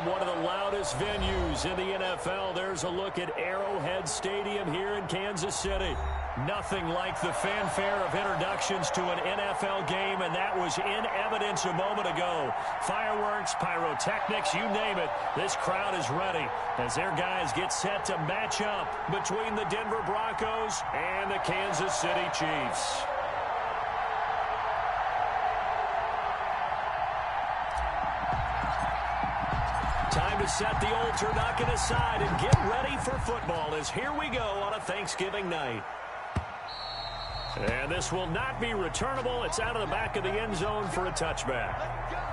from one of the loudest venues in the NFL. There's a look at Arrowhead Stadium here in Kansas City. Nothing like the fanfare of introductions to an NFL game, and that was in evidence a moment ago. Fireworks, pyrotechnics, you name it. This crowd is ready as their guys get set to match up between the Denver Broncos and the Kansas City Chiefs. Time to set the old turducken aside and get ready for football as here we go on a Thanksgiving night. And this will not be returnable. It's out of the back of the end zone for a touchback.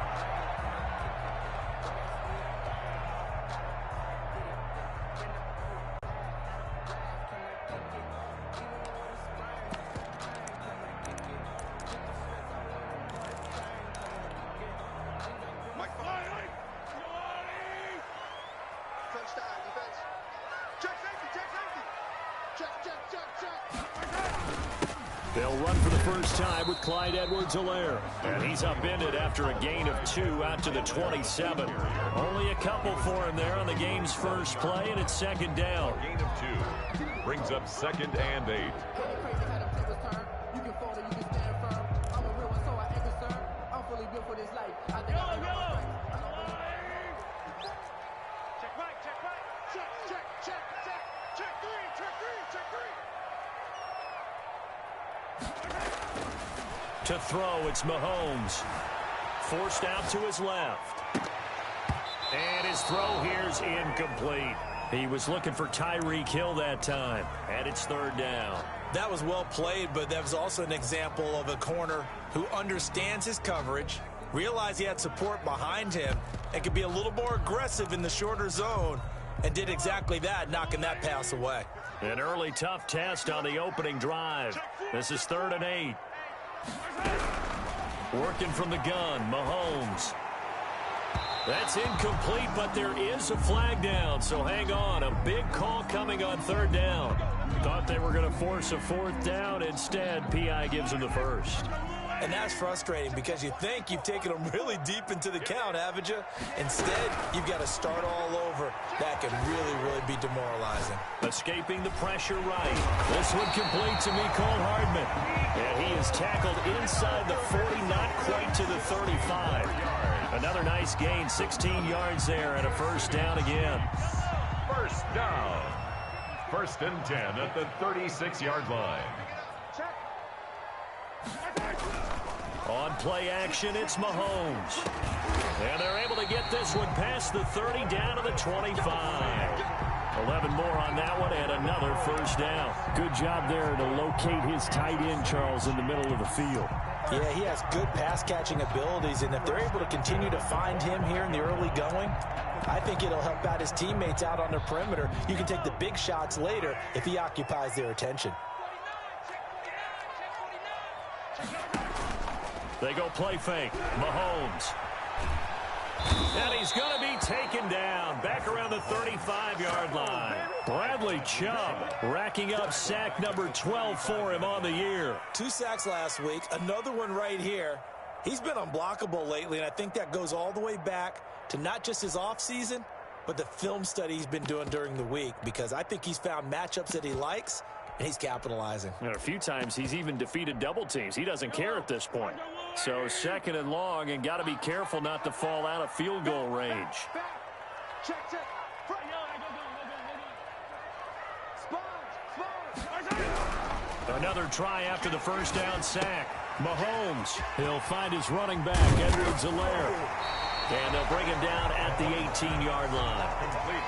They'll run for the first time with Clyde Edwards-Helaire. And he's upended after a gain of 2 out to the 27. Only a couple for him there on the game's first play, and it's second down. Gain of 2 brings up 2nd and 8. To throw, it's Mahomes. Forced out to his left. And his throw here's incomplete. He was looking for Tyreek Hill that time. And it's 3rd down. That was well played, but that was also an example of a corner who understands his coverage, realized he had support behind him, and could be a little more aggressive in the shorter zone, and did exactly that, knocking that pass away. An early tough test on the opening drive. This is 3rd and 8. Working from the gun, Mahomes. That's incomplete, but there is a flag down, so hang on. A big call coming on 3rd down. Thought they were going to force a 4th down. Instead, P.I. gives them the first. And that's frustrating because you think you've taken them really deep into the count, haven't you? Instead, you've got to start all over. That can really be demoralizing. Escaping the pressure right. This one complete to Mecole Hardman. And he is tackled inside the 40, not quite to the 35. Another nice gain, 16 yards there, and a first down again. First down. 1st and 10 at the 36-yard line. On play action, it's Mahomes. And they're able to get this one past the 30 down to the 25. 11 more on that one and another first down. Good job there to locate his tight end, Charles, in the middle of the field. Yeah, he has good pass-catching abilities, and if they're able to continue to find him here in the early going, I think it'll help out his teammates out on the perimeter. You can take the big shots later if he occupies their attention. They go play fake. Mahomes. And he's going to be taken down back around the 35-yard line. Bradley Chubb racking up sack number 12 for him on the year. 2 sacks last week, another one right here. He's been unblockable lately, and I think that goes all the way back to not just his offseason, but the film study he's been doing during the week, because I think he's found matchups that he likes, and he's capitalizing. And a few times he's even defeated double teams. He doesn't care at this point. So 2nd and long, and got to be careful not to fall out of field goal range. Another try after the first down sack. Mahomes, he'll find his running back, Edwards-Helaire. And they'll bring him down at the 18-yard line.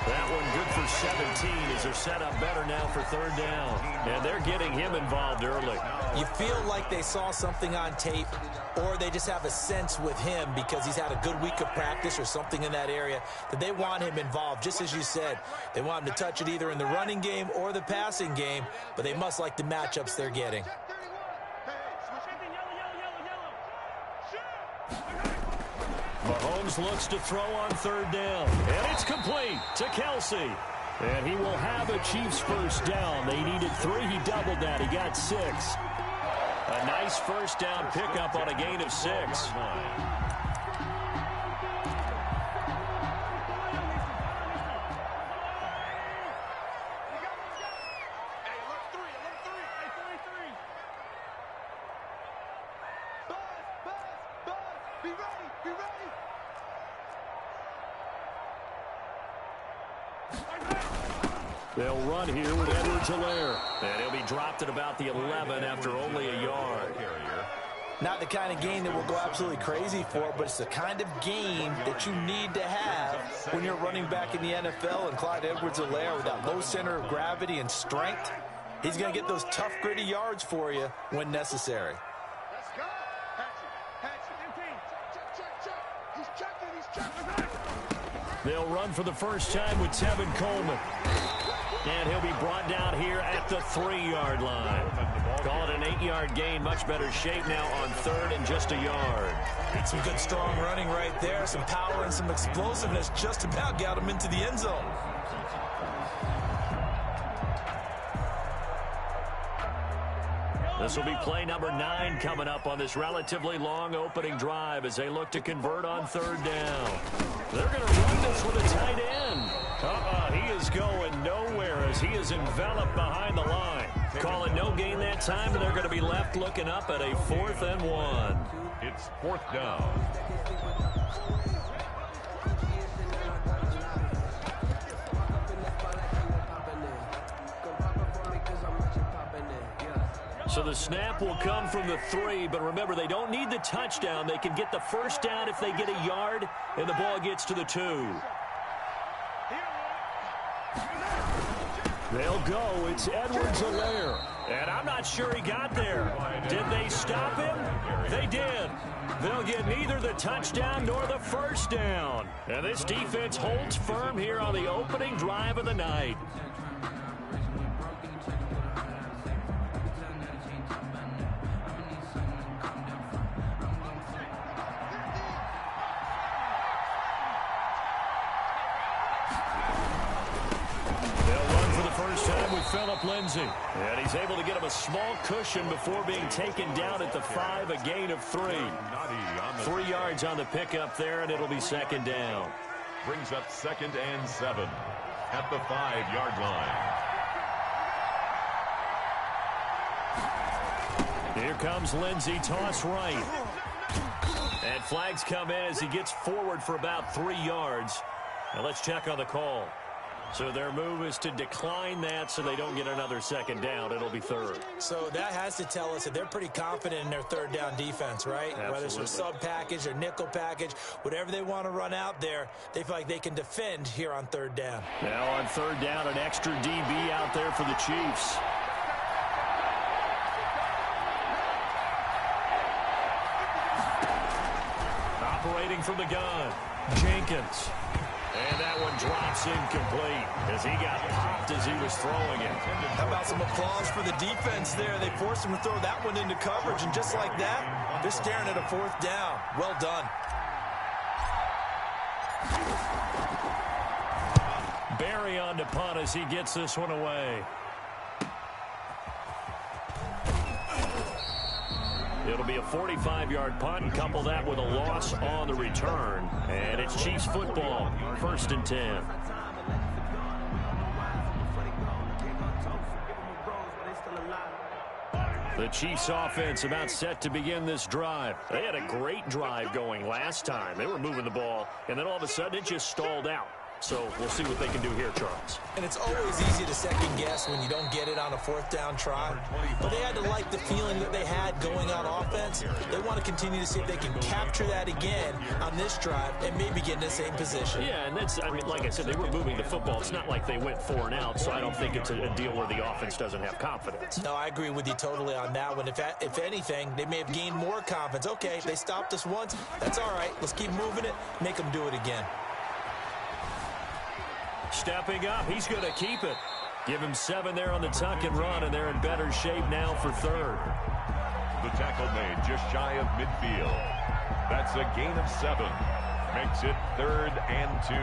That one good for 17 as they're set up better now for 3rd down. And they're getting him involved early. You feel like they saw something on tape, or they just have a sense with him because he's had a good week of practice or something in that area that they want him involved, just as you said. They want him to touch it either in the running game or the passing game, but they must like the matchups they're getting. Mahomes looks to throw on 3rd down. And it's complete to Kelsey. And he will have a Chiefs first down. They needed 3. He doubled that. He got 6. A nice first down pickup on a gain of 6. They'll run here with Edwards-Helaire. And he'll be dropped at about the 11 after only a yard. Not the kind of game that we'll go absolutely crazy for, but it's the kind of game that you need to have when you're running back in the NFL. And Clyde Edwards-Helaire, with that low center of gravity and strength, he's going to get those tough, gritty yards for you when necessary. They'll run for the first time with Tevin Coleman. And he'll be brought down here at the 3-yard line. Call it an 8-yard gain. Much better shape now on 3rd and just a yard. Some good, strong running right there. Some power and some explosiveness. Just about got him into the end zone. This will be play number 9 coming up on this relatively long opening drive as they look to convert on 3rd down. They're going to run this with a tight end. He is going nowhere as he is enveloped behind the line. Call it no gain that time, and they're going to be left looking up at a 4th and 1. It's 4th down. So the snap will come from the 3, but remember, they don't need the touchdown. They can get the first down if they get a yard, and the ball gets to the 2. They'll go. It's Edwards-Helaire. And I'm not sure he got there. Did they stop him? They did. They'll get neither the touchdown nor the first down. And this defense holds firm here on the opening drive of the night. Phillip Lindsay. And he's able to get him a small cushion before being taken down at the 5, a gain of 3. 3 yards on the pickup there, and it'll be 2nd down. Brings up 2nd and 7 at the 5-yard line. Here comes Lindsay, toss right. And flags come in as he gets forward for about 3 yards. Now let's check on the call. So their move is to decline that so they don't get another 2nd down. It'll be 3rd. So that has to tell us that they're pretty confident in their 3rd down defense, right? Absolutely. Whether it's a sub package or nickel package, whatever they want to run out there, they feel like they can defend here on 3rd down. Now on 3rd down, an extra DB out there for the Chiefs. Operating from the gun, Jenkins. And that one drops incomplete as he got popped as he was throwing it. How about some applause for the defense there? They forced him to throw that one into coverage, and just like that, they're staring at a 4th down. Well done. Barry on to punt as he gets this one away. It'll be a 45-yard punt, and couple that with a loss on the return. And it's Chiefs football, 1st and 10. The Chiefs offense about set to begin this drive. They had a great drive going last time. They were moving the ball, and then all of a sudden it just stalled out. So we'll see what they can do here, Charles. And it's always easy to second guess when you don't get it on a 4th down try. But they had to like the feeling that they had going on offense. They want to continue to see if they can capture that again on this drive and maybe get in the same position. Yeah, and that's, I mean, like I said, they were moving the football. It's not like they went 4 and out, so I don't think it's a deal where the offense doesn't have confidence. No, I agree with you totally on that one. If anything, they may have gained more confidence. Okay, they stopped us once. That's all right. Let's keep moving it. Make them do it again. Stepping up, he's going to keep it. Give him 7 there on the tuck and run, and they're in better shape now for 3rd. The tackle made just shy of midfield. That's a gain of 7. Makes it 3rd and 2.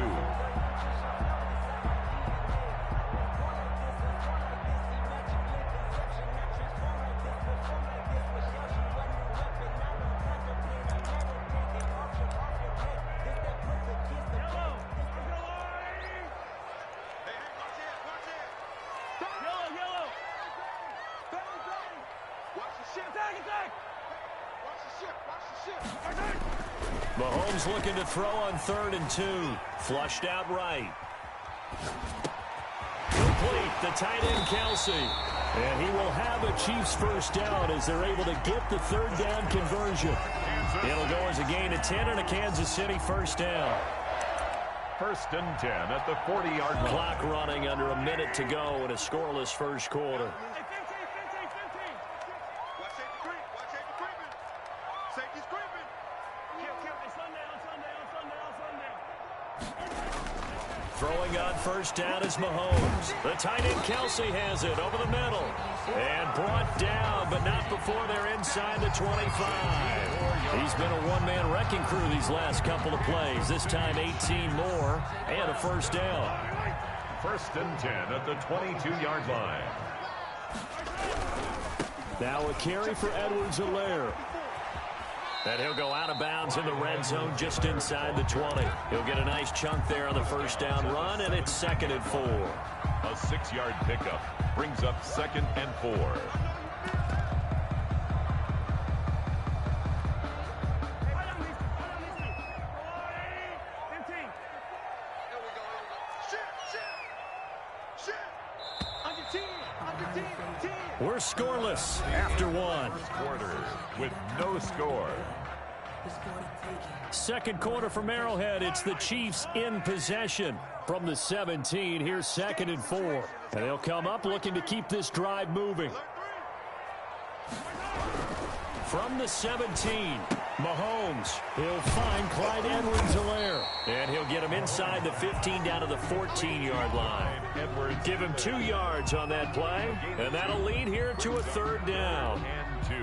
Mahomes looking to throw on 3rd and 2. Flushed out right. Complete, the tight end Kelsey. And he will have a Chiefs first down as they're able to get the 3rd down conversion. It'll go as a gain of 10 and a Kansas City first down. 1st and 10 at the 40-yard line. Clock running under a minute to go in a scoreless first quarter. Throwing on first down is Mahomes. The tight end Kelsey has it over the middle. And brought down, but not before they're inside the 25. He's been a one-man wrecking crew these last couple of plays. This time 18 more and a first down. 1st and 10 at the 22-yard line. Now a carry for Edwards-Helaire. And he'll go out of bounds in the red zone just inside the 20. He'll get a nice chunk there on the first down run, and it's 2nd and 4. A 6-yard pickup brings up 2nd and 4. We're scoreless after one. Quarter with no score. Second quarter from Arrowhead. It's the Chiefs in possession from the 17. Here's 2nd and 4. And they'll come up looking to keep this drive moving. From the 17, Mahomes. He'll find Clyde Edwards-Helaire. And he'll get him inside the 15 down to the 14-yard line. Edwards give him 2 yards on that play. And that'll lead here to a 3rd down. And 2.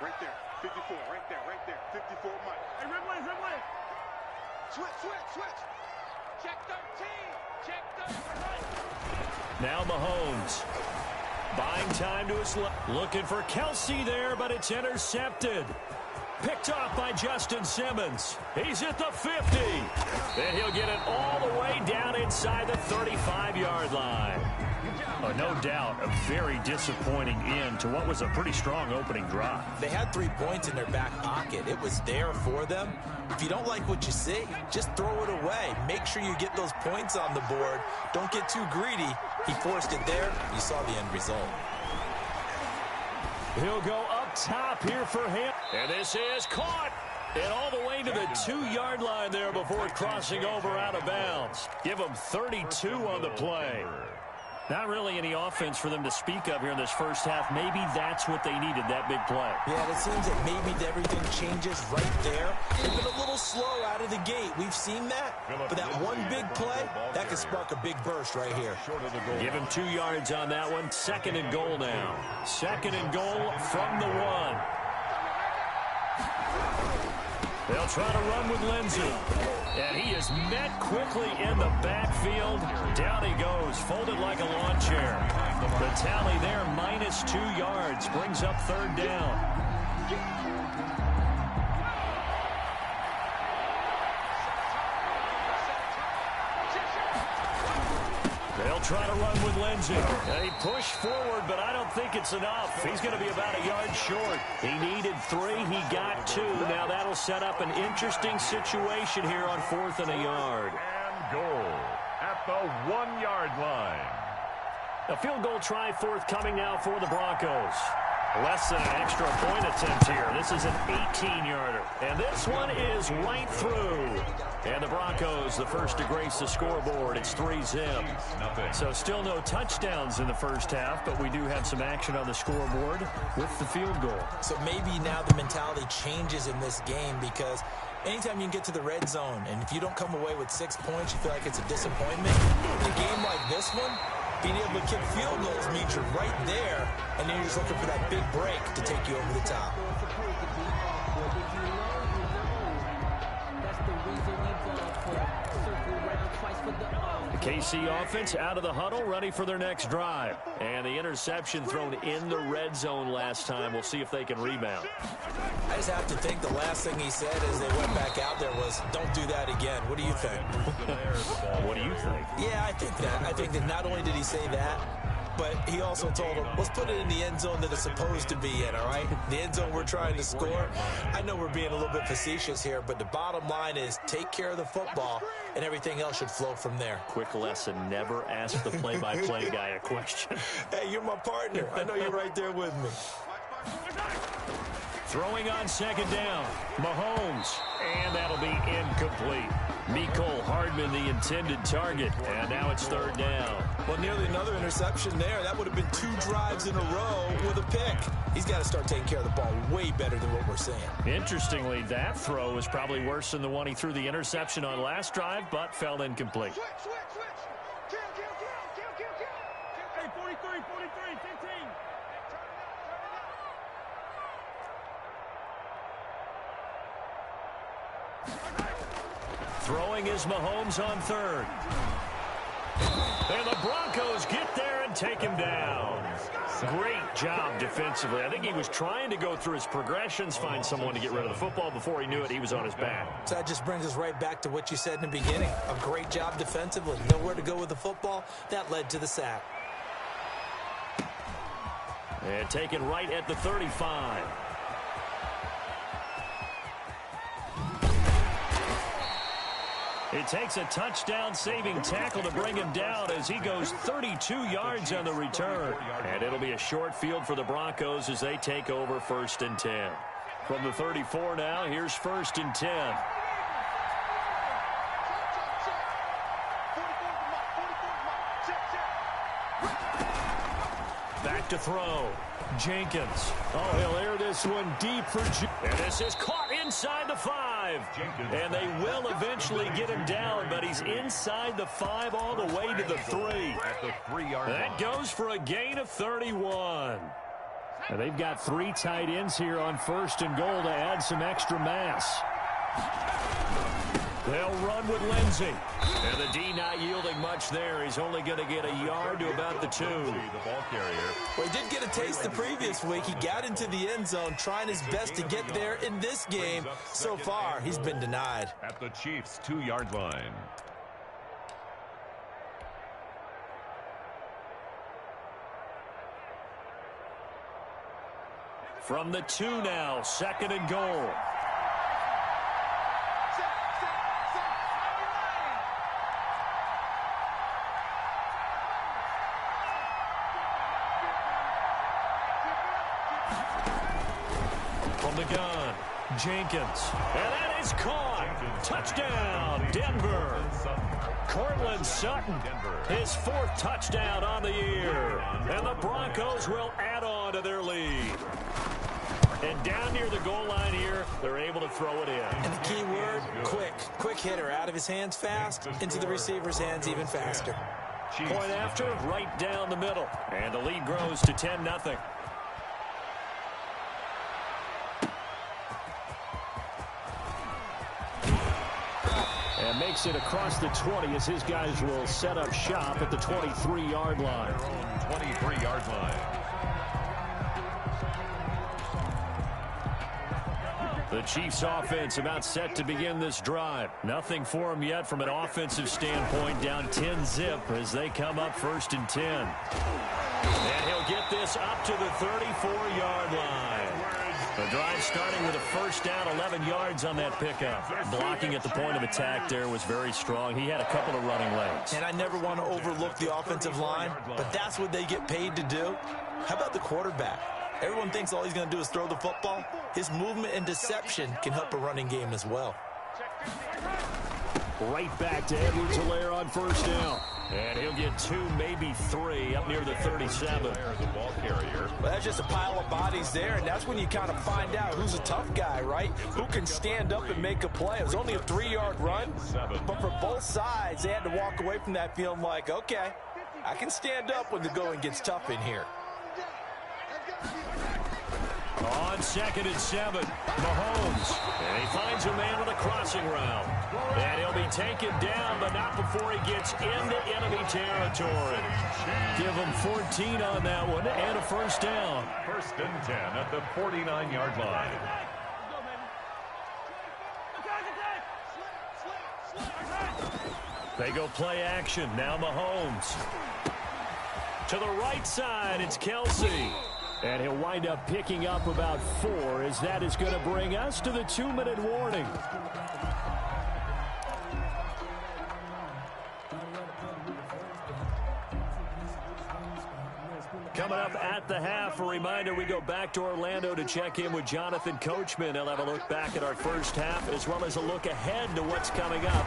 Right there, 54, right there, 54, Mike. Hey, Ridley. Switch. Check 13. Now Mahomes. Buying time to his left. Looking for Kelsey there, but it's intercepted. Picked off by Justin Simmons. He's at the 50. And he'll get it all the way down inside the 35-yard line. No doubt a very disappointing end to what was a pretty strong opening drive. They had 3 points in their back pocket. It was there for them. If you don't like what you see, just throw it away. Make sure you get those points on the board. Don't get too greedy. He forced it there. You saw the end result. He'll go up top here for him. And this is caught. And all the way to the 2-yard line there before crossing over out of bounds. Give him 32 on the play. Not really any offense for them to speak of here in this first half. Maybe that's what they needed, that big play. Yeah, it seems that maybe everything changes right there. They've been a little slow out of the gate. We've seen that. But that one big play, that could spark a big burst right here. Give him 2 yards on that one. 2nd and goal now. 2nd and goal from the 1. They'll try to run with Lindsey. And he is met quickly in the backfield. Down he goes, folded like a lawn chair. The tally there, -2 yards, brings up 3rd down. They'll try to run with Lindsey. They push forward, but I don't think it's enough. He's going to be about a yard short. He needed 3. He got 2. Now that'll set up an interesting situation here on 4th and a yard. And goal at the 1-yard line. A field goal try forthcoming now for the Broncos. Less than an extra point attempt here. This is an 18-yarder. And this one is right through. And the Broncos, the first to grace the scoreboard. It's 3-zip. So still no touchdowns in the first half, but we do have some action on the scoreboard with the field goal. So maybe now the mentality changes in this game because anytime you can get to the red zone, and if you don't come away with 6 points, you feel like it's a disappointment. In a game like this one, being able to kick field goals means you're right there, and then you're just looking for that big break to take you over the top. The KC offense out of the huddle, ready for their next drive. And the interception thrown in the red zone last time. We'll see if they can rebound. I just have to think the last thing he said as they went back out there was, don't do that again. What do you think? What do you think? Yeah, I think that. I think that not only did he say that, but he also told him, let's put it in the end zone that it's supposed to be in, all right? The end zone we're trying to score. I know we're being a little bit facetious here, but the bottom line is take care of the football, and everything else should flow from there. Quick lesson, never ask the play-by-play guy a question. Hey, you're my partner. I know you're right there with me. Throwing on second down, Mahomes, and that'll be incomplete. Mecole Hardman, the intended target, and now it's third down. Well, nearly another interception there. That would have been 2 drives in a row with a pick. He's got to start taking care of the ball way better than what we're seeing. Interestingly, that throw was probably worse than the one he threw the interception on last drive, but fell incomplete. Switch. Kill. Hey, 43, 15. Throwing is Mahomes on third. And the Broncos get there and take him down. Great job defensively. I think he was trying to go through his progressions, find someone to get rid of the football. Before he knew it, he was on his back. So that just brings us right back to what you said in the beginning. A great job defensively. Nowhere to go with the football. That led to the sack. And taken right at the 35. It takes a touchdown-saving tackle to bring him down as he goes 32 yards on the return. And it'll be a short field for the Broncos as they take over 1st and 10. From the 34 now, here's 1st and 10. Back to throw. Jenkins. Oh, he'll air this one deep for and this is caught inside the 5. And they will eventually get him down, but he's inside the 5 all the way to the 3. At the 3-yard line. That goes for a gain of 31. And they've got 3 tight ends here on 1st and goal to add some extra mass. They'll run with Lindsey. And the D not yielding much there. He's only going to get a yard to about the 2. The ball carrier. Well, he did get a taste the previous week. He got into the end zone, trying his best to get there in this game. So far, he's been denied. At the Chiefs' 2-yard line. From the 2 now, 2nd and goal. From the gun, Jenkins. And that is caught. Touchdown, Denver. Cortland Sutton, his 4th touchdown on the year. And the Broncos will add on to their lead. And down near the goal line here, they're able to throw it in. And the key word, quick. Quick hitter, out of his hands fast, into the receiver's hands even faster. Point after, right down the middle. And the lead grows to 10-0. And makes it across the 20 as his guys will set up shop at the 23-yard line. 23-yard line. The Chiefs offense about set to begin this drive. Nothing for them yet from an offensive standpoint, down 10-zip as they come up 1st and 10. And he'll get this up to the 34-yard line. The drive starting with a 1st down, 11 yards on that pickup. Blocking at the point of attack there was very strong. He had a couple of running legs. And I never want to overlook the offensive line, but that's what they get paid to do. How about the quarterback? Everyone thinks all he's going to do is throw the football. His movement and deception can help a running game as well. Right back to Edwards-Helaire on 1st down. And he'll get 2, maybe 3 up near the 37. The ball carrier. Well, that's just a pile of bodies there, and that's when you kind of find out who's a tough guy, right? Who can stand up and make a play. It was only a 3-yard run, but for both sides, they had to walk away from that feeling like, okay, I can stand up when the going gets tough in here. On 2nd and 7, Mahomes. And he finds a man on the crossing route. And he'll be taken down, but not before he gets into enemy territory. Give him 14 on that one and a first down. 1st and 10 at the 49-yard line. They go play action. Now Mahomes. To the right side, it's Kelsey. And he'll wind up picking up about 4 as that is going to bring us to the 2-minute warning. Coming up at the half, a reminder, we go back to Orlando to check in with Jonathan Coachman. He'll have a look back at our first half as well as a look ahead to what's coming up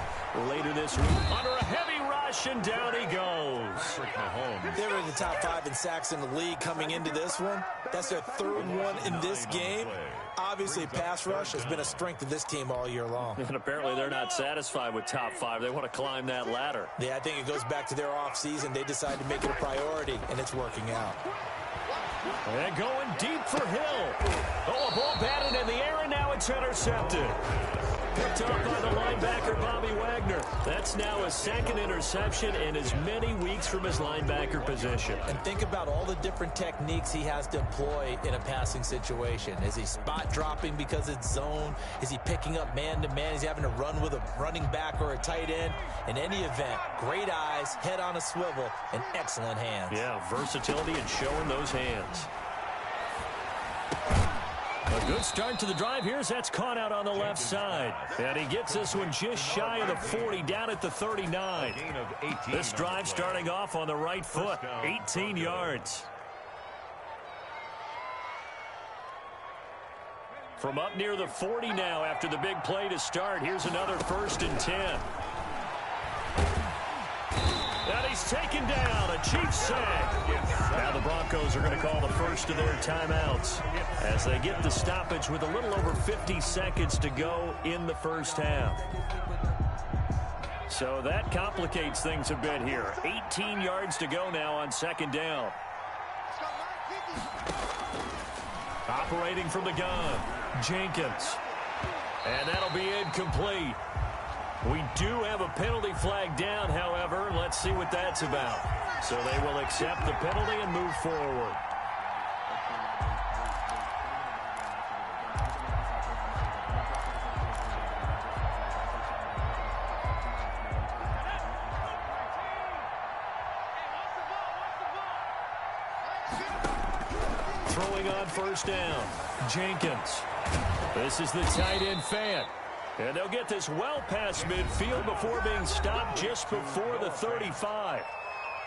later this week. Under a heavy rush, and down he goes. They were in the top 5 in sacks in the league coming into this one. That's their 3rd one in this game. Obviously, pass rush has been a strength of this team all year long. And apparently they're not satisfied with top 5. They want to climb that ladder. Yeah, I think it goes back to their offseason. They decided to make it a priority, and it's working out. And going deep for Hill. Oh, a ball batted in the air, and now it's intercepted. Picked up by the linebacker, Bobby Wagner. That's now a 2nd interception in as many weeks from his linebacker position. And think about all the different techniques he has to employ in a passing situation. Is he spot dropping because it's zone? Is he picking up man-to-man? Is he having to run with a running back or a tight end? In any event, great eyes, head on a swivel, and excellent hands. Yeah, versatility and showing those hands. A good start to the drive here as that's caught out on the left side. And he gets this one just shy of the 40, down at the 39. This drive starting off on the right foot, 18 yards. From up near the 40 now after the big play to start, here's another 1st and 10. And he's taken down, a Chiefs sack. Now the Broncos are going to call the first of their timeouts as they get the stoppage with a little over 50 seconds to go in the first half. So that complicates things a bit here. 18 yards to go now on 2nd down. Operating from the gun, Jenkins. And that'll be incomplete. We do have a penalty flag down, however. Let's see what that's about. So they will accept the penalty and move forward. Throwing on 1st down, Jenkins. This is the tight end Fant. And they'll get this well past midfield before being stopped just before the 35.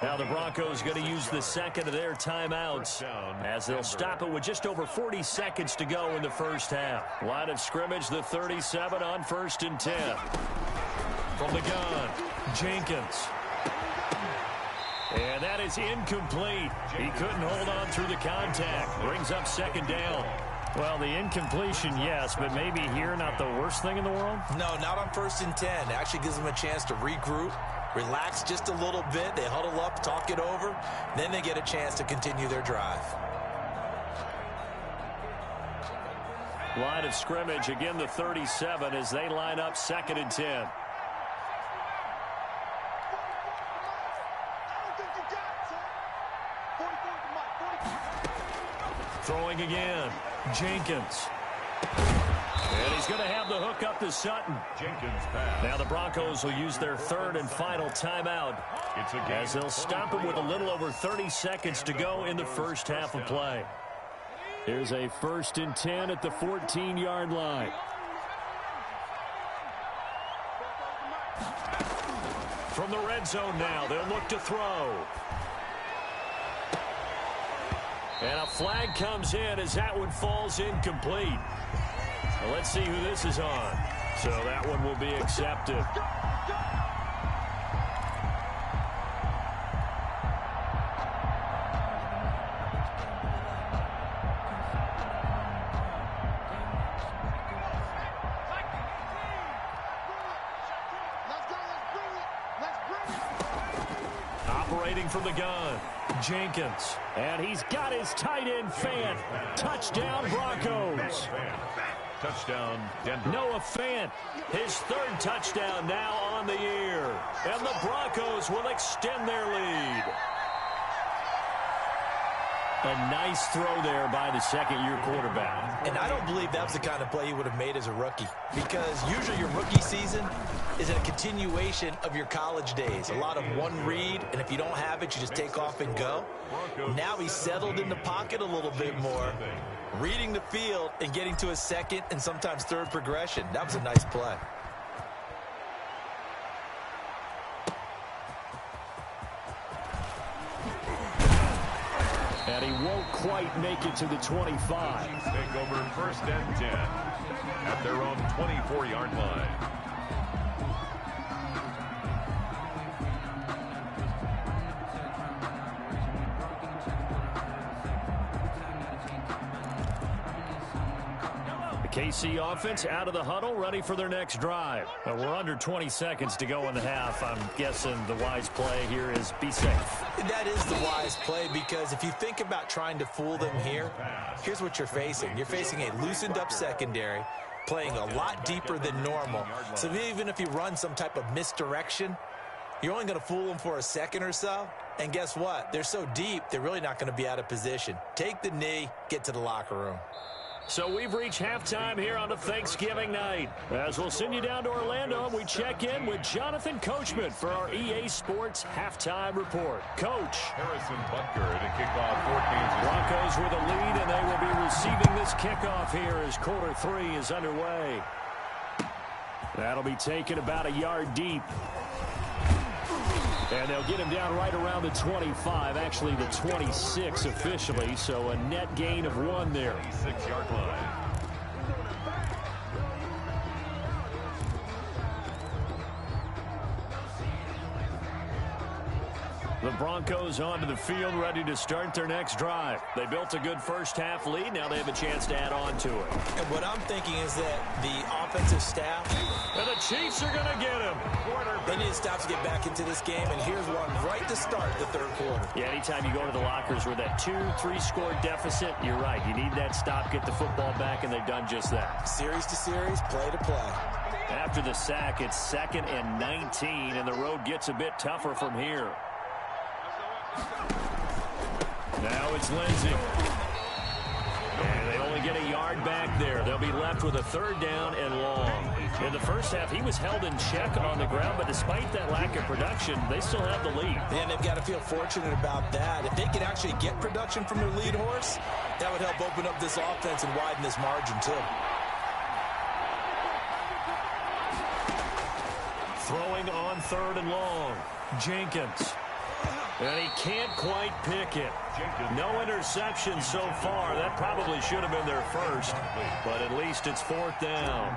Now the Broncos going to use the 2nd of their timeouts as they'll stop it with just over 40 seconds to go in the first half. Line of scrimmage, the 37 on 1st and 10. From the gun, Jenkins. And that is incomplete. He couldn't hold on through the contact. Brings up 2nd down. Well, the incompletion, yes, but maybe here not the worst thing in the world? No, not on 1st and 10. It actually gives them a chance to regroup, relax just a little bit. They huddle up, talk it over. Then they get a chance to continue their drive. Line of scrimmage, again the 37 as they line up 2nd and 10. Throwing again, Jenkins. And he's going to have the hook up to Sutton. Jenkins pass. Now the Broncos will use their 3rd and final timeout as they'll stop him with a little over 30 seconds to go in the first half of play. Here's a 1st and 10 at the 14-yard line. From the red zone now, they'll look to throw. And a flag comes in as that one falls incomplete. Well, let's see who this is on. So that one will be accepted. operating from the gun. Jenkins. And he's got his tight end Fant. Touchdown, Broncos. Touchdown, Denver. Noah Fant, his third touchdown now on the year. And the Broncos will extend their lead. A nice throw there by the second-year quarterback. And I don't believe that was the kind of play he would have made as a rookie, because usually your rookie season is a continuation of your college days. A lot of one read, and if you don't have it, you just take off and go. Now he's settled in the pocket a little bit more, reading the field and getting to a second and sometimes third progression. That was a nice play. And he won't quite make it to the 25. Take over 1st and 10 at their own 24-yard line. KC offense out of the huddle, ready for their next drive. We're under 20 seconds to go in the half. I'm guessing the wise play here is be safe. That is the wise play, because if you think about trying to fool them here, here's what you're facing. You're facing a loosened up secondary, playing a lot deeper than normal. So even if you run some type of misdirection, you're only going to fool them for a second or so. And guess what? They're so deep, they're really not going to be out of position. Take the knee, get to the locker room. So we've reached halftime here on a Thanksgiving night. As we'll send you down to Orlando, and we check in with Jonathan Coachman for our EA Sports Halftime Report. Coach. Harrison Butker to kick off for Kansas. Broncos with a lead, and they will be receiving this kickoff here as quarter 3 is underway. That'll be taken about a yard deep. And they'll get him down right around the 25, actually the 26 officially, so a net gain of 1 there. 26-yard line. The Broncos onto the field, ready to start their next drive. They built a good first-half lead. Now they have a chance to add on to it. And what I'm thinking is that the offensive staff, and the Chiefs are going to get him. They need to stop to get back into this game, and here's one right to start the third quarter. Yeah, anytime you go to the lockers with that 2-3 score deficit, you're right. You need that stop, get the football back, and they've done just that. Series to series, play to play. After the sack, it's 2nd and 19, and the road gets a bit tougher from here. Now it's Lindsey. And they only get a yard back there. They'll be left with a 3rd down and long. In the first half, he was held in check on the ground, but despite that lack of production, they still have the lead. And they've got to feel fortunate about that. If they can actually get production from their lead horse, that would help open up this offense and widen this margin too. Throwing on 3rd and long. Jenkins. And he can't quite pick it. No interception so far. That probably should have been their first, but at least it's 4th down.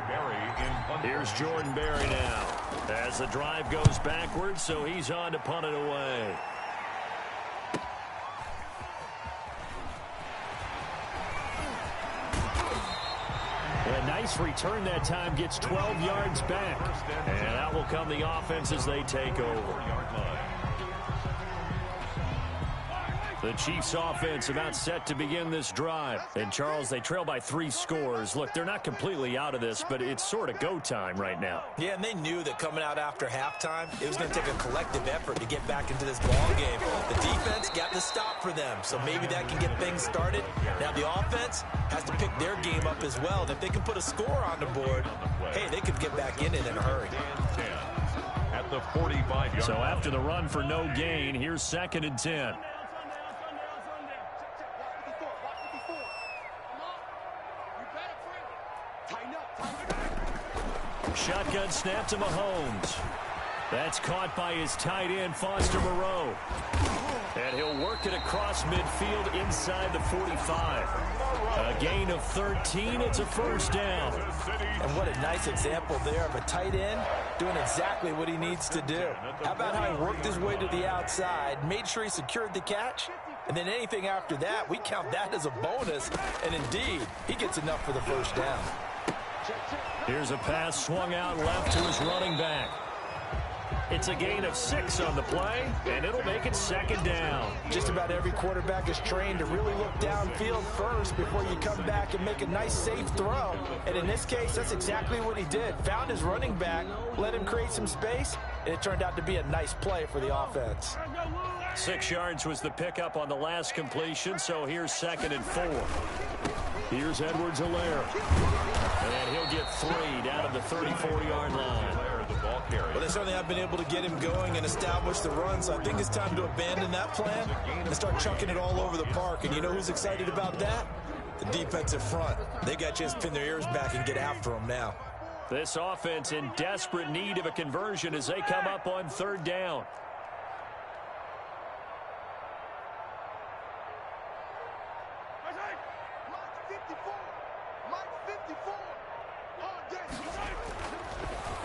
Here's Jordan Berry now as the drive goes backwards, so he's on to punt it away. A nice return that time, gets 12 yards back. And out will come the offense as they take over. The Chiefs offense about set to begin this drive. And, Charles, they trail by 3 scores. Look, they're not completely out of this, but it's sort of go time right now. Yeah, and they knew that coming out after halftime, it was going to take a collective effort to get back into this ball game. The defense got the stop for them, so maybe that can get things started. Now the offense has to pick their game up as well. And if they can put a score on the board, hey, they could get back in it in a hurry. At the 45-yard. So after the run for no gain, here's 2nd and 10. Shotgun snap to Mahomes. That's caught by his tight end, Foster Moreau. And he'll work it across midfield inside the 45. A gain of 13. It's a 1st down. And what a nice example there of a tight end doing exactly what he needs to do. How about how he worked his way to the outside, made sure he secured the catch, and then anything after that, we count that as a bonus. And indeed, he gets enough for the 1st down. Here's a pass swung out left to his running back. It's a gain of 6 on the play, and it'll make it second down. Just about every quarterback is trained to really look downfield first before you come back and make a nice, safe throw. And in this case, that's exactly what he did. Found his running back, let him create some space, and it turned out to be a nice play for the offense. 6 yards was the pickup on the last completion, so here's 2nd and 4. Here's Edwards-Helaire. And he'll get 3 down to the 34-yard line. Well, they certainly have been able to get him going and establish the run, so I think it's time to abandon that plan and start chucking it all over the park. And you know who's excited about that? The defensive front. They got a chance to pin their ears back and get after him now. This offense in desperate need of a conversion as they come up on 3rd down.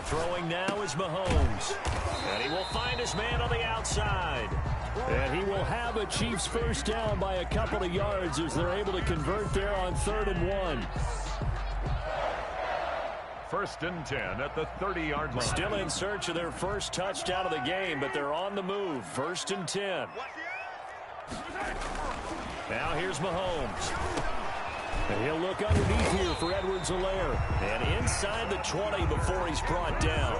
Throwing now is Mahomes. And he will find his man on the outside. And he will have a Chiefs first down by a couple of yards as they're able to convert there on 3rd and 1. 1st and 10 at the 30-yard line. Still in search of their first touchdown of the game, but they're on the move. 1st and 10. Now here's Mahomes. And he'll look underneath here for Edwards-Helaire. And inside the 20 before he's brought down.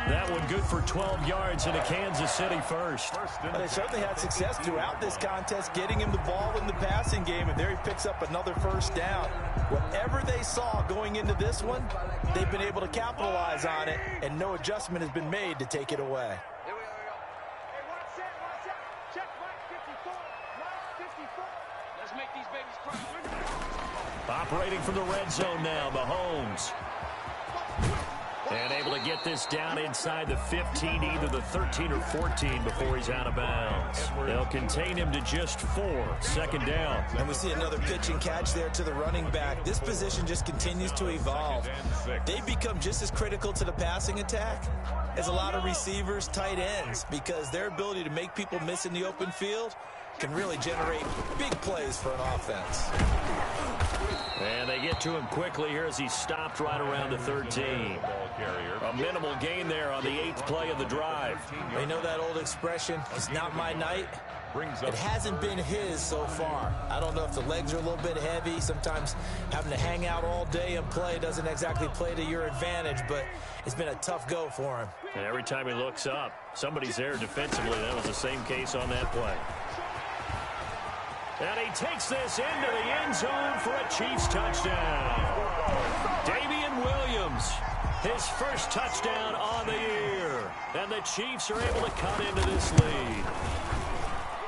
That one good for 12 yards into Kansas City first. Well, they certainly had success throughout this contest getting him the ball in the passing game, and there he picks up another first down. Whatever they saw going into this one, they've been able to capitalize on it, and no adjustment has been made to take it away. Operating from the red zone now, Mahomes. And able to get this down inside the 15, either the 13 or 14 before he's out of bounds. They'll contain him to just 4, 2nd down. And we see another pitch and catch there to the running back. This position just continues to evolve. They become just as critical to the passing attack as a lot of receivers, tight ends, because their ability to make people miss in the open field can really generate big plays for an offense. And they get to him quickly here as he stopped right around the 13. A minimal gain there on the 8th play of the drive. They know that old expression, it's not my night. It hasn't been his so far. I don't know if the legs are a little bit heavy. Sometimes having to hang out all day and play doesn't exactly play to your advantage, but it's been a tough go for him. And every time he looks up, somebody's there defensively. That was the same case on that play. And he takes this into the end zone for a Chiefs touchdown. Damian Williams, his first touchdown on the year. And the Chiefs are able to cut into this lead.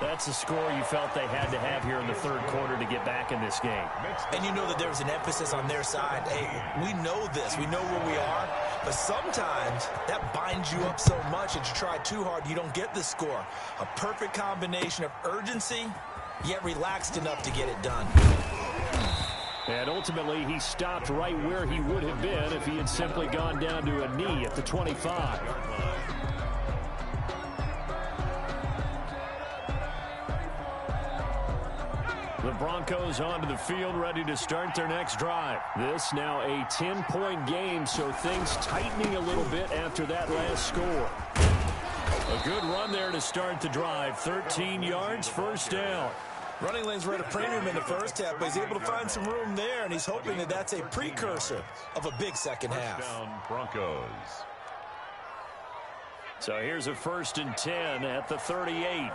That's a score you felt they had to have here in the 3rd quarter to get back in this game. And you know that there was an emphasis on their side. Hey, we know this. We know where we are. But sometimes that binds you up so much that you try too hard, you don't get the score. A perfect combination of urgency, yet relaxed enough to get it done. And ultimately, he stopped right where he would have been if he had simply gone down to a knee at the 25. The Broncos onto the field, ready to start their next drive. This now a 10-point game, so things tightening a little bit after that last score. A good run there to start the drive. 13 yards, first down. Running lanes were at a premium in the first half, but he's able to find some room there, and he's hoping that that's a precursor of a big second half. Down Broncos. So here's a 1st and 10 at the 38.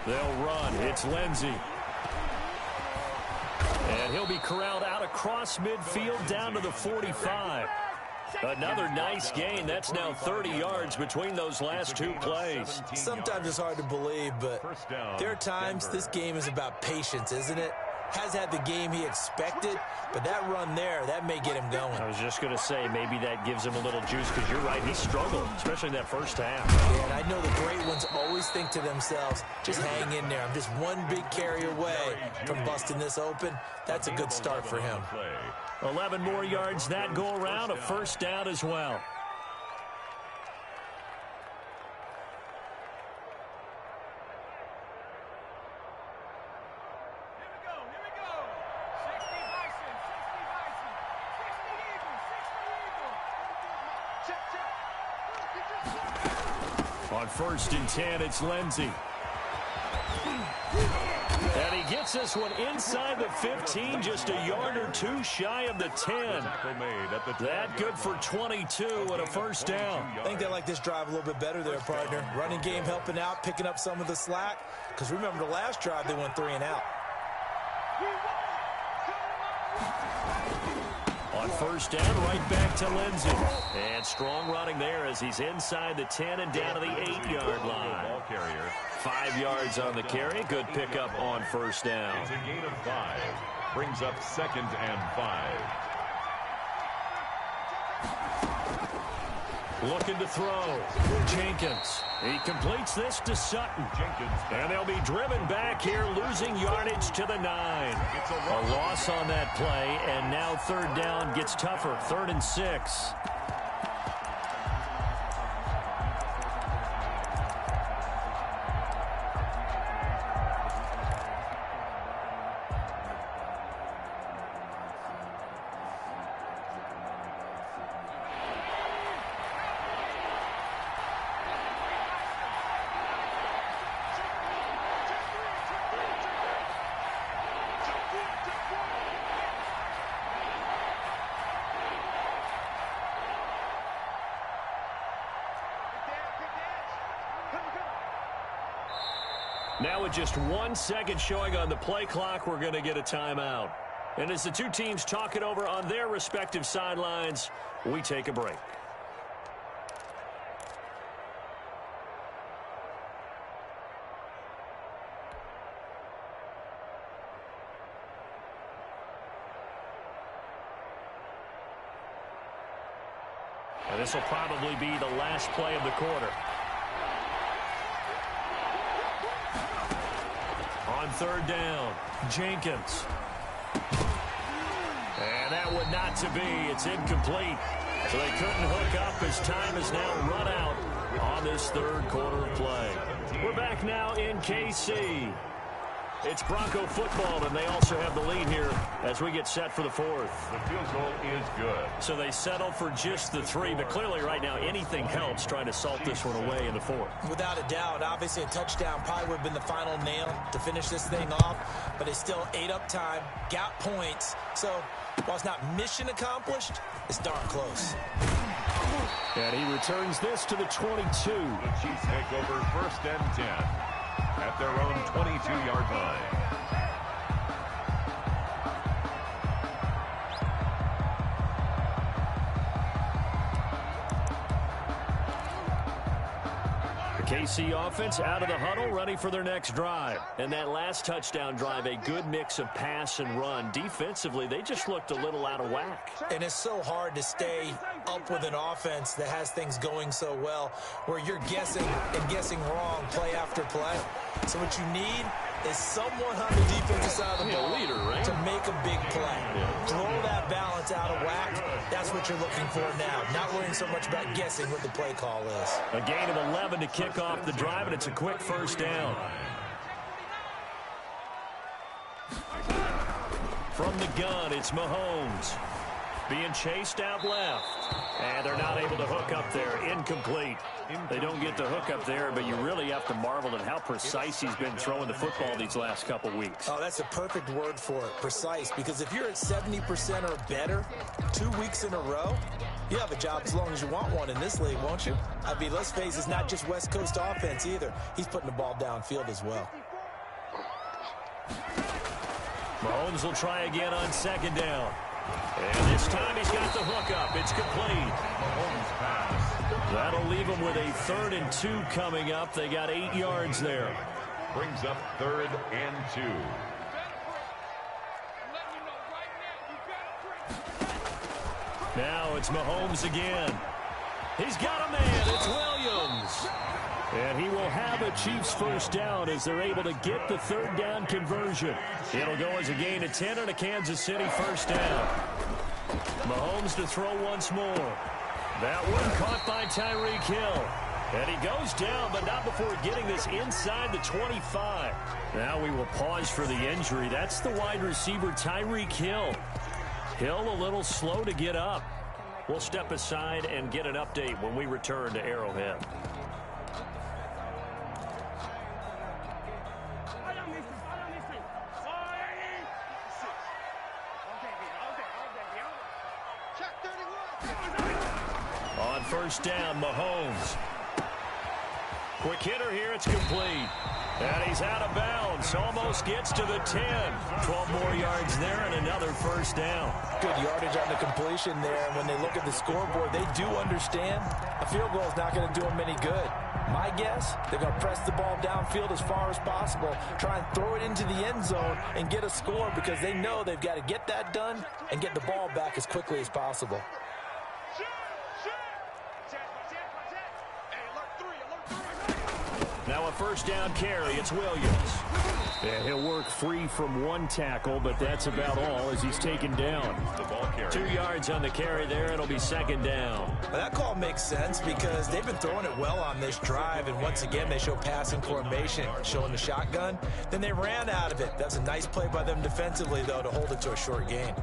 They'll run. It's Lindsey. And he'll be corralled out across midfield down to the 45. Another nice gain. That's now 30 yards between those last 2 plays. Sometimes it's hard to believe, but there are times this game is about patience, isn't it? Has had the game he expected, but that run there, that may get him going. I was just going to say, maybe that gives him a little juice, because you're right, he struggled, especially in that first half. Yeah, and I know the great ones always think to themselves, just hang in there. I'm just one big carry away from busting this open. That's a good start for him. 11 more yards that go around, a first down as well. On 1st and 10, it's Lindsey. And he gets this one inside the 15, just a yard or two shy of the 10. That good for 22 and a first down. I think they like this drive a little bit better there, partner. Running game helping out, picking up some of the slack. Because remember, the last drive, they went 3 and out. On 1st down, right back to Lindsey. And strong running there as he's inside the 10 and down to the 8-yard line. 5 yards on the carry. Good pickup on 1st down. It's a gain of 5. Brings up 2nd and 5. Looking to throw. Jenkins. He completes this to Sutton. And they'll be driven back here, losing yardage to the 9. A loss on that play, and now 3rd down gets tougher. 3rd and 6. Now with just 1 second showing on the play clock, we're going to get a timeout. And as the two teams talk it over on their respective sidelines, we take a break. And this will probably be the last play of the quarter. On 3rd down, Jenkins. And that would not to be. It's incomplete. So they couldn't hook up as time is now run out on this 3rd quarter of play. We're back now in KC. It's Bronco football, and they also have the lead here as we get set for the 4th. The field goal is good. So they settle for just the 3, but clearly right now anything helps trying to salt this one away in the 4th. Without a doubt, obviously a touchdown probably would have been the final nail to finish this thing off, but they still ate up time, got points. So while it's not mission accomplished, it's darn close. And he returns this to the 22. The Chiefs take over 1st and 10 at their own 22-yard line. KC offense out of the huddle, ready for their next drive. And that last touchdown drive, a good mix of pass and run. Defensively, they just looked a little out of whack. And it's so hard to stay up with an offense that has things going so well, where you're guessing and guessing wrong play after play. So what you need is someone on the defensive side of the ball leader, right? to make a big play. Throw that balance out of whack. That's what you're looking for now. Not worrying so much about guessing what the play call is. A gain of 11 to kick off the drive, and it's a quick 1st down. From the gun, it's Mahomes. Being chased out left. And they're not able to hook up there. Incomplete. They don't get the hook up there, but you really have to marvel at how precise he's been throwing the football these last couple weeks. Oh, that's a perfect word for it, precise. Because if you're at 70% or better 2 weeks in a row, you have a job as long as you want one in this league, won't you? I mean, let's face it, it's not just West Coast offense either. He's putting the ball downfield as well. Mahomes will try again on 2nd down. And this time he's got the hook up. It's complete. Mahomes pass. That'll leave them with a 3rd and 2 coming up. They got 8 yards there. Brings up 3rd and 2. Now it's Mahomes again. He's got a man. It's Williams. And he will have a Chiefs 1st down as they're able to get the 3rd down conversion. It'll go as a gain of 10 and a Kansas City 1st down. Mahomes to throw once more. That one caught by Tyreek Hill. And he goes down, but not before getting this inside the 25. Now we will pause for the injury. That's the wide receiver, Tyreek Hill. Hill a little slow to get up. We'll step aside and get an update when we return to Arrowhead. On first down, Mahomes. Quick hitter here, it's complete. And he's out of bounds, almost gets to the 10. 12 more yards there and another first down. Good yardage on the completion there. And when they look at the scoreboard, they do understand a field goal is not going to do them any good. My guess, they're going to press the ball downfield as far as possible, try and throw it into the end zone and get a score because they know they've got to get that done and get the ball back as quickly as possible. Now a first down carry, it's Williams. Yeah, he'll work free from one tackle, but that's about all as he's taken down. The ball carrier. 2 yards on the carry there, it'll be second down. Well, that call makes sense because they've been throwing it well on this drive, and once again they show passing formation, showing the shotgun. Then they ran out of it. That's a nice play by them defensively, though, to hold it to a short gain.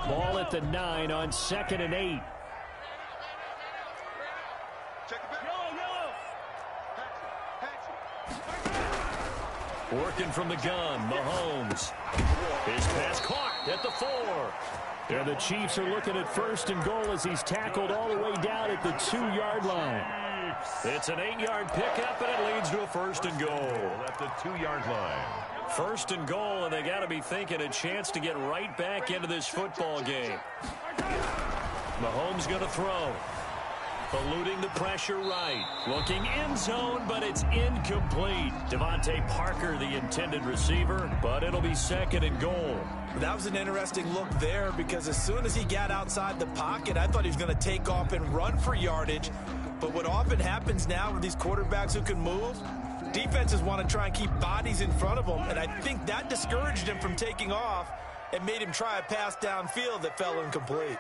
Ball at the 9 on 2nd and 8. Working from the gun, Mahomes. His pass caught at the 4. And the Chiefs are looking at first and goal as he's tackled all the way down at the 2-yard line. It's an 8-yard pickup, and it leads to a first and goal. At the 2-yard line. First and goal, and they got to be thinking a chance to get right back into this football game. Mahomes going to throw. Eluding the pressure right. Looking end zone, but it's incomplete. Devontae Parker, the intended receiver, but it'll be second and goal. That was an interesting look there because as soon as he got outside the pocket, I thought he was going to take off and run for yardage. But what often happens now with these quarterbacks who can move, defenses want to try and keep bodies in front of them, and I think that discouraged him from taking off and made him try a pass downfield that fell incomplete.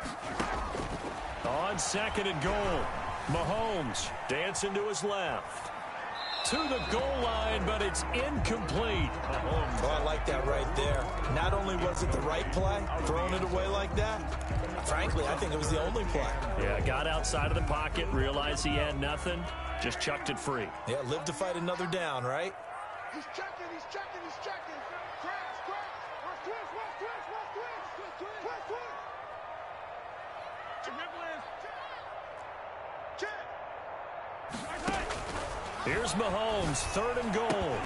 On second and goal, Mahomes dancing to his left. To the goal line, but it's incomplete. Oh, I like that right there. Not only was it the right play, throwing it away like that, frankly, I think it was the only play. Yeah, got outside of the pocket, realized he had nothing, just chucked it free. Yeah, live to fight another down, right? He's checking, he's checking, he's checking. Crash, crash. Watch twist, watch twist, watch twist. Twist, twist, twist, twist. Dribble is. Check. Here's Mahomes, third and goal.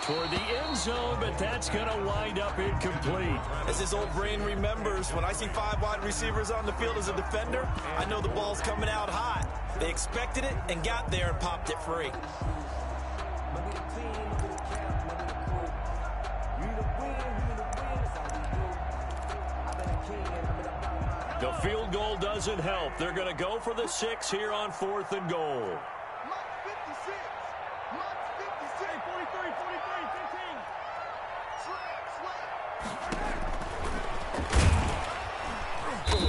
Toward the end zone, but that's going to wind up incomplete. As his old brain remembers, when I see 5 wide receivers on the field as a defender, I know the ball's coming out hot. They expected it and got there and popped it free. The field goal doesn't help. They're going to go for the 6 here on 4th and goal. Mark 56. Mark 56. 43, 43, 15. Slap, slap.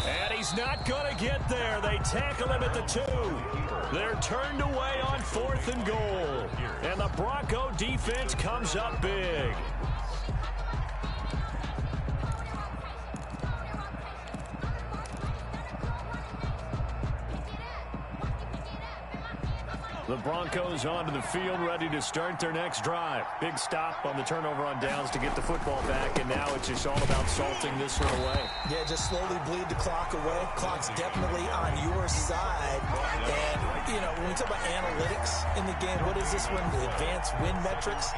And he's not going to get there. They tackle him at the 2. They're turned away on 4th and goal. And the Bronco defense comes up big. The Broncos onto the field, ready to start their next drive. Big stop on the turnover on downs to get the football back, and now it's just all about salting this one away. Yeah, just slowly bleed the clock away. Clock's definitely on your side. And, you know, when we talk about analytics in the game, what is this one? The advanced win metrics?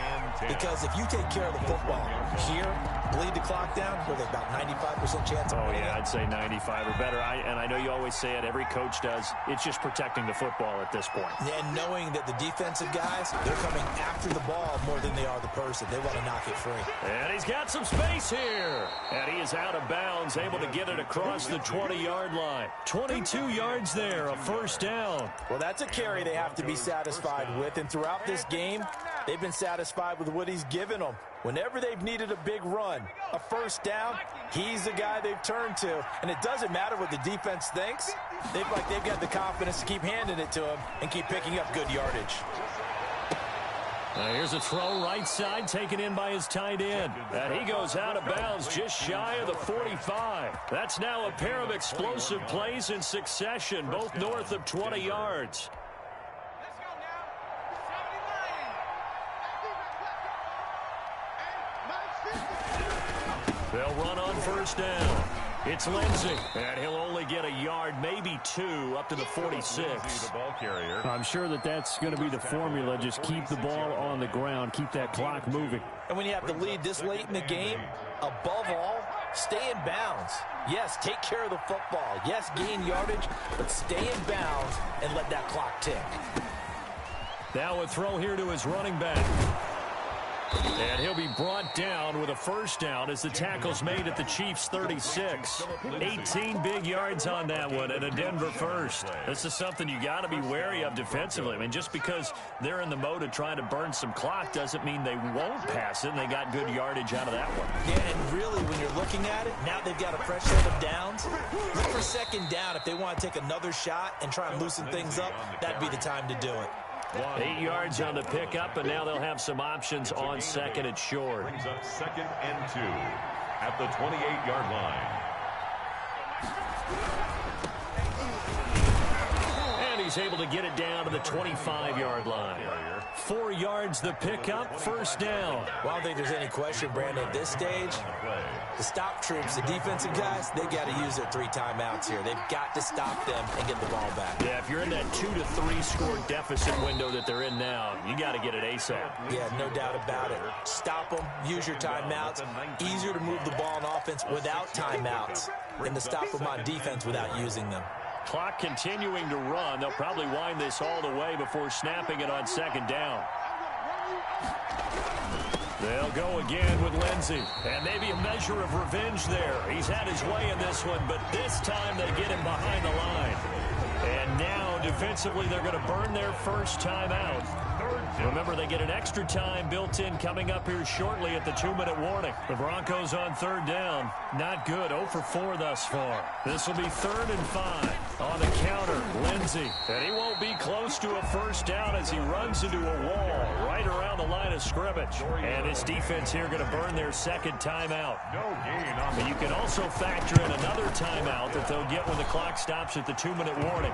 Because if you take care of the football here, bleed the clock down, with about 95% chance of winning. Yeah, I'd say 95 or better. And I know you always say it, every coach does. It's just protecting the football at this point. Yeah, and knowing that the defensive guys, they're coming after the ball more than they are the person. They want to knock it free. And he's got some space here. And he is out of bounds, able to get it across the 20-yard line. 22 yards there, a first down. Well, that's a carry they have to be satisfied with. And throughout this game, they've been satisfied with what he's given them. Whenever they've needed a big run, a first down, he's the guy they've turned to. And it doesn't matter what the defense thinks. They've got the confidence to keep handing it to him and keep picking up good yardage. Here's a throw right side taken in by his tight end. And he goes out of bounds just shy of the 45. That's now a pair of explosive plays in succession, both north of 20 yards. They'll run on first down. It's Lindsey, and he'll only get a yard, maybe two, up to the 46. I'm sure that's going to be the formula. Just keep the ball on the ground, keep that clock moving. And when you have the lead this late in the game, above all, stay in bounds. Yes, take care of the football. Yes, gain yardage, but stay in bounds and let that clock tick. Now a throw here to his running back. And he'll be brought down with a first down as the tackle's made at the Chiefs' 36. 18 big yards on that one and a Denver first. This is something you got to be wary of defensively. I mean, just because they're in the mode of trying to burn some clock doesn't mean they won't pass it, and they got good yardage out of that one. Yeah, and really, when you're looking at it, now they've got a fresh set of downs. Look for second down if they want to take another shot and try and loosen things up. That'd be the time to do it. 8 yards on the pickup, and now they'll have some options on second and short. Brings up 2nd and 2 at the 28-yard line. And he's able to get it down to the 25-yard line. 4 yards the pickup, first down. Well, I don't think there's any question, Brandon, at this stage, the stop troops, the defensive guys, they got to use their 3 timeouts here. They've got to stop them and get the ball back. Yeah, if you're in that 2 to 3 score deficit window that they're in now, you got to get it ASAP. Yeah, no doubt about it. Stop them, use your timeouts. Easier to move the ball on offense without timeouts than to stop them on defense without using them. Clock continuing to run. They'll probably wind this all the way before snapping it on second down. They'll go again with Lindsey. And maybe a measure of revenge there. He's had his way in this one, but this time they get him behind the line. And now, defensively, they're going to burn their first time out. Remember, they get an extra time built in coming up here shortly at the 2-minute warning. The Broncos on third down. Not good. 0 for 4 thus far. This will be 3rd and 5. On the counter, Lindsey. And he won't be close to a first down as he runs into a wall right around the line of scrimmage. And his defense here going to burn their second timeout. But you can also factor in another timeout that they'll get when the clock stops at the 2-minute warning.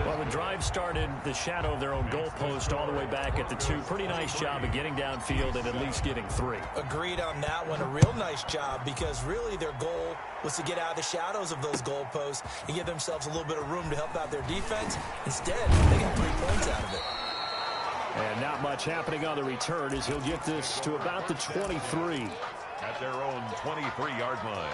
Well, the drive started the shadow of their own goalpost all the way back at the 2. Pretty nice job of getting downfield and at least getting 3. Agreed on that one. A real nice job because really their goal was to get out of the shadows of those goalposts and give themselves a little bit of room to help out their defense. Instead, they got 3 points out of it. And not much happening on the return as he'll get this to about the 23. At their own 23-yard line.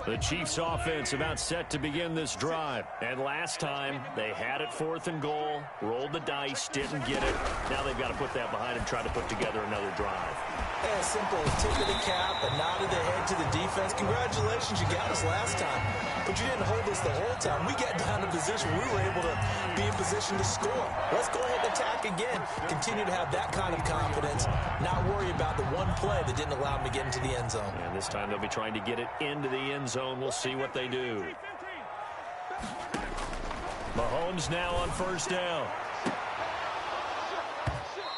The Chiefs offense about set to begin this drive. And last time, they had it 4th and goal, rolled the dice, didn't get it. Now they've got to put that behind them, try to put together another drive. Yeah, simple. Tip of the cap, a nod of the head to the defense. Congratulations, you got us last time. But you didn't hold us the whole time. We got down to position. We were able to be in position to score. Let's go ahead and attack again. Continue to have that kind of confidence. Not worry about the one play that didn't allow them to get into the end zone. And this time they'll be trying to get it into the end zone. We'll see what they do. Mahomes now on first down.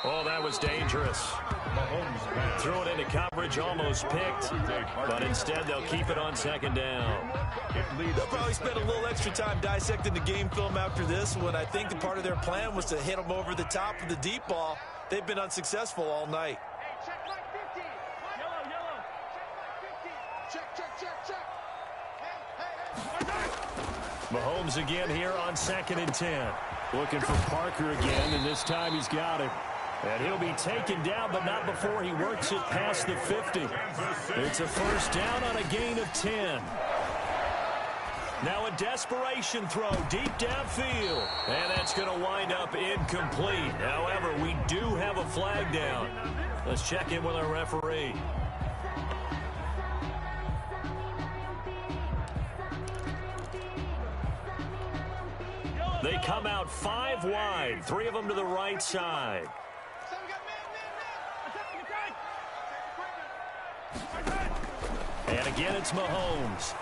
Oh, that was dangerous. Threw it into coverage, almost picked, but instead they'll keep it on second down. They'll probably spend a little extra time dissecting the game film after this one. I think the part of their plan was to hit them over the top of the deep ball. They've been unsuccessful all night. Check like 50. Yellow. Check. Hey. Mahomes again here on 2nd and 10. Looking for Parker again, and this time he's got him. And he'll be taken down, but not before he works it past the 50. It's a first down on a gain of 10. Now a desperation throw deep downfield. And that's going to wind up incomplete. However, we do have a flag down. Let's check in with our referee. They come out 5 wide, 3 of them to the right side. And again, it's Mahomes.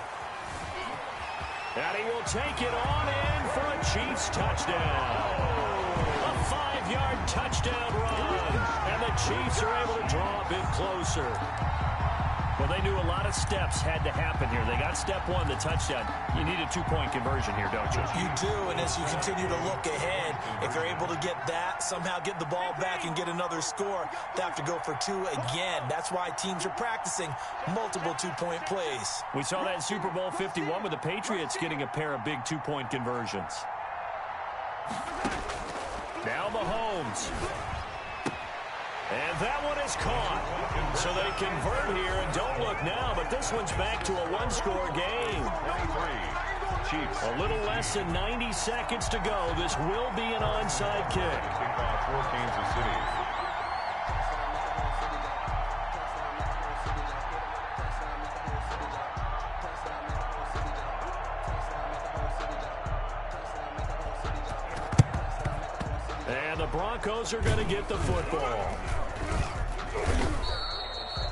And he will take it on in for a Chiefs touchdown. A 5-yard touchdown run. And the Chiefs are able to draw a bit closer. Well, they knew a lot of steps had to happen here. They got step one, the touchdown. You need a 2-point conversion here, don't you? You do, and as you continue to look ahead, if you're able to get that, somehow get the ball back and get another score, they have to go for 2 again. That's why teams are practicing multiple 2-point plays. We saw that in Super Bowl 51 with the Patriots getting a pair of big 2-point conversions. Now Mahomes. And that one is caught. So they convert here, and don't look now, but this one's back to a 1-score game. 23. Chiefs. A little less than 90 seconds to go. This will be an onside kick. Kickoff for Kansas City. And the Broncos are going to get the football.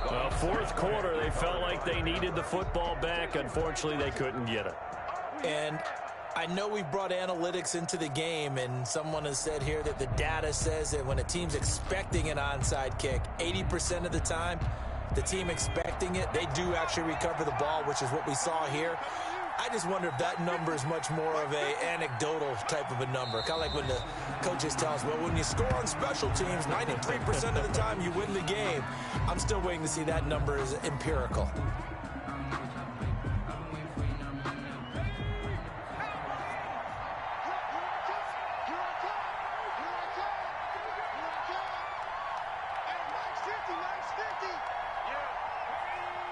Well, fourth quarter, they felt like they needed the football back. Unfortunately, they couldn't get it. And I know we brought analytics into the game, and someone has said here that the data says that when a team's expecting an onside kick, 80% of the time, the team expecting it, they do actually recover the ball, which is what we saw here. I just wonder if that number is much more of a anecdotal type of a number. Kind of like when the coaches tell us, well, when you score on special teams, 93% of the time you win the game. I'm still waiting to see that number is empirical.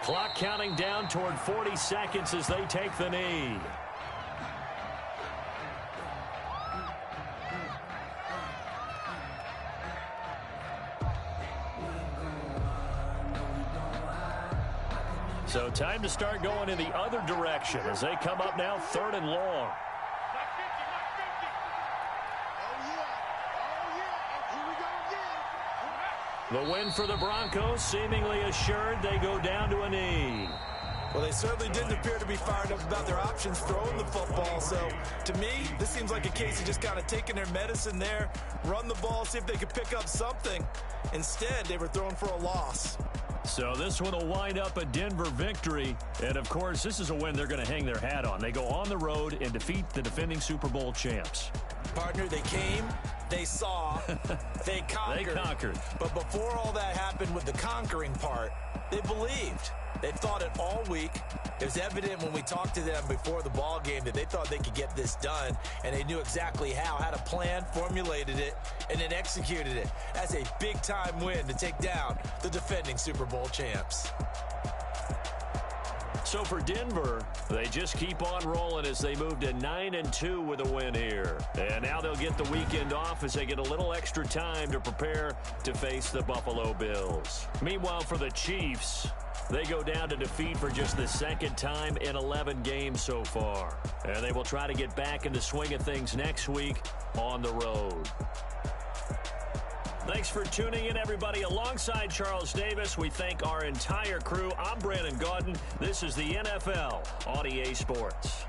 Clock counting down toward 40 seconds as they take the knee. So time to start going in the other direction as they come up now 3rd and long. The win for the Broncos seemingly assured. They go down to a knee. Well, they certainly didn't appear to be fired up about their options throwing the football. So, to me, this seems like a case of just kind of taking their medicine there, run the ball, see if they could pick up something. Instead, they were throwing for a loss. So this one will wind up a Denver victory. And, of course, this is a win they're going to hang their hat on. They go on the road and defeat the defending Super Bowl champs. Partner, they came, they saw, they conquered. They conquered. But before all that happened with the conquering part, they believed. They thought it all week. It was evident when we talked to them before the ball game that they thought they could get this done, and they knew exactly how, had a plan, formulated it, and then executed it. That's a big-time win to take down the defending Super Bowl champs. So for Denver, they just keep on rolling as they move to 9-2 with a win here. And now they'll get the weekend off as they get a little extra time to prepare to face the Buffalo Bills. Meanwhile, for the Chiefs, they go down to defeat for just the 2nd time in 11 games so far. And they will try to get back in the swing of things next week on the road. Thanks for tuning in, everybody. Alongside Charles Davis, we thank our entire crew. I'm Brandon Gaudin. This is the NFL on EA Sports.